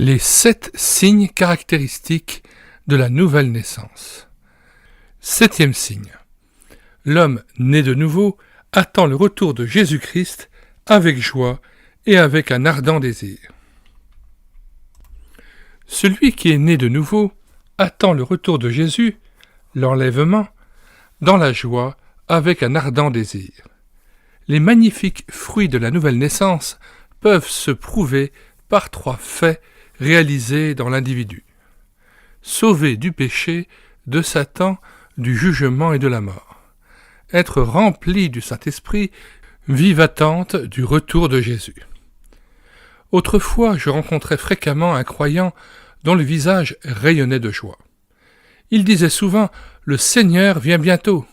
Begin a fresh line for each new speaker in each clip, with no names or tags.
Les 7 signes caractéristiques de la nouvelle naissance. 7e signe. L'homme né de nouveau attend le retour de Jésus-Christ avec joie et avec un ardent désir. Celui qui est né de nouveau attend le retour de Jésus, l'enlèvement, dans la joie avec un ardent désir. Les magnifiques fruits de la nouvelle naissance peuvent se prouver par 3 faits réalisés dans l'individu. Sauvé du péché, de Satan, du jugement et de la mort. Être rempli du Saint-Esprit, vive attente du retour de Jésus. Autrefois, je rencontrais fréquemment un croyant dont le visage rayonnait de joie. Il disait souvent « Le Seigneur vient bientôt ».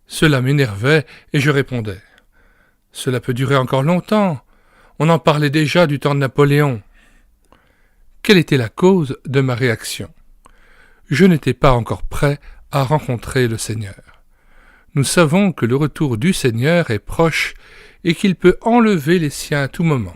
Cela m'énervait et je répondais « Cela peut durer encore longtemps, on en parlait déjà du temps de Napoléon ». Quelle était la cause de ma réaction ? Je n'étais pas encore prêt à rencontrer le Seigneur. Nous savons que le retour du Seigneur est proche et qu'il peut enlever les siens à tout moment.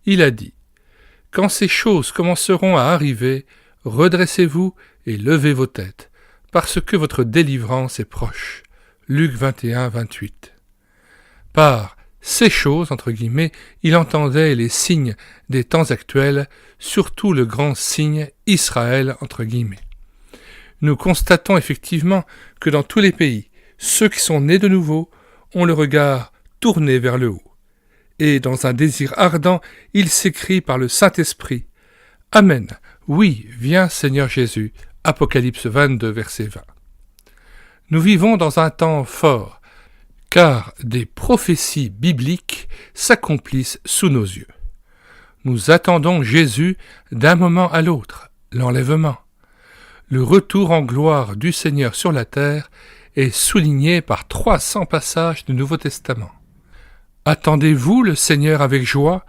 Il a dit « Quand ces choses commenceront à arriver, redressez-vous et levez vos têtes, parce que votre délivrance est proche. » Luc 21, 28. Par ces choses, entre guillemets, il entendait les signes des temps actuels, surtout le grand signe Israël, entre guillemets. Nous constatons effectivement que dans tous les pays, ceux qui sont nés de nouveau ont le regard tourné vers le haut. Et dans un désir ardent, ils s'écrient par le Saint-Esprit « Amen, oui, viens Seigneur Jésus » Apocalypse 22, verset 20. Nous vivons dans un temps fort, car des prophéties bibliques s'accomplissent sous nos yeux. Nous attendons Jésus d'un moment à l'autre, l'enlèvement. Le retour en gloire du Seigneur sur la terre est souligné par 300 passages du Nouveau Testament. Attendez-vous le Seigneur avec joie,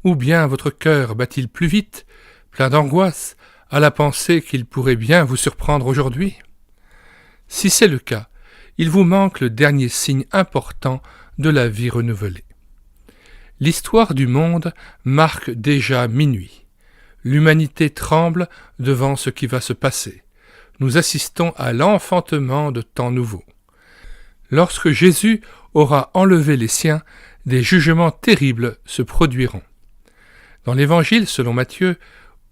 ou bien votre cœur bat-il plus vite, plein d'angoisse, à la pensée qu'il pourrait bien vous surprendre aujourd'hui ? Si c'est le cas, il vous manque le dernier signe important de la vie renouvelée. L'histoire du monde marque déjà minuit. L'humanité tremble devant ce qui va se passer. Nous assistons à l'enfantement de temps nouveaux. Lorsque Jésus aura enlevé les siens, des jugements terribles se produiront. Dans l'Évangile selon Matthieu,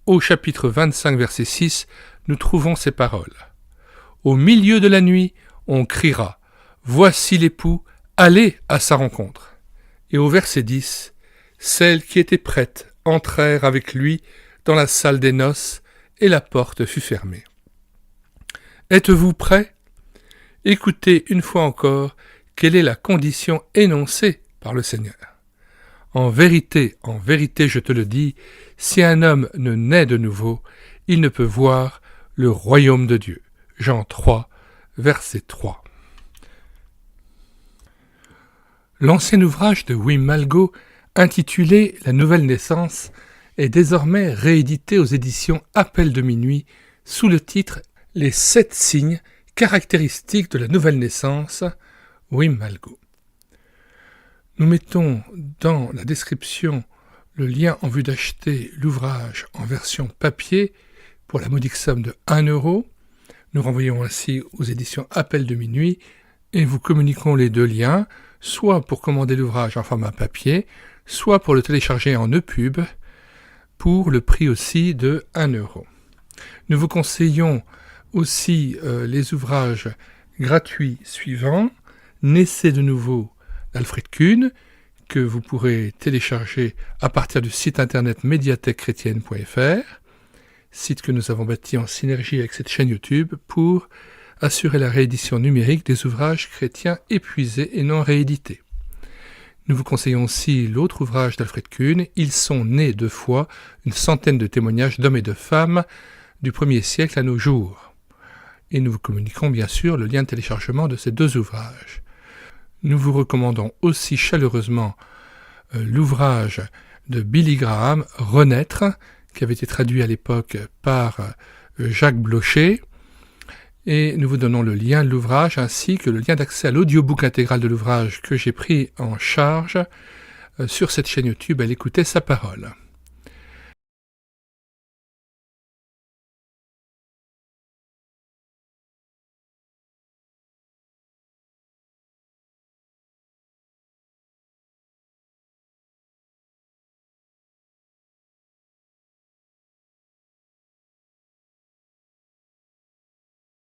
au chapitre 25, verset 6, nous trouvons ces paroles. « Au milieu de la nuit, on criera « Voici l'époux, allez à sa rencontre !» Et au verset 10, « Celles qui étaient prêtes entrèrent avec lui dans la salle des noces, et la porte fut fermée. » Êtes-vous prêts ? Écoutez une fois encore quelle est la condition énoncée par le Seigneur. En vérité, je te le dis, si un homme ne naît de nouveau, il ne peut voir le royaume de Dieu. Jean 3, verset 3. L'ancien ouvrage de Wim Malgo, intitulé « La nouvelle naissance », est désormais réédité aux éditions Appel de minuit sous le titre « Les 7 signes caractéristiques de la nouvelle naissance », Wim Malgo. Nous mettons dans la description le lien en vue d'acheter l'ouvrage en version papier pour la modique somme de 1 €. Nous renvoyons ainsi aux éditions Appel de minuit et vous communiquons les 2 liens, soit pour commander l'ouvrage en format papier, soit pour le télécharger en EPUB, pour le prix aussi de 1 €. Nous vous conseillons aussi les ouvrages gratuits suivants, Naissez de nouveau d'Alfred Kuhn, que vous pourrez télécharger à partir du site internet médiathèquechrétienne.fr, site que nous avons bâti en synergie avec cette chaîne YouTube pour assurer la réédition numérique des ouvrages chrétiens épuisés et non réédités. Nous vous conseillons aussi l'autre ouvrage d'Alfred Kuhn, Ils sont nés 2 fois, une centaine de témoignages d'hommes et de femmes du 1er siècle à nos jours. Et nous vous communiquons bien sûr le lien de téléchargement de ces 2 ouvrages. Nous vous recommandons aussi chaleureusement l'ouvrage de Billy Graham, Renaître, qui avait été traduit à l'époque par Jacques Blocher. Et nous vous donnons le lien de l'ouvrage ainsi que le lien d'accès à l'audiobook intégral de l'ouvrage que j'ai pris en charge sur cette chaîne YouTube à l'écouter sa parole.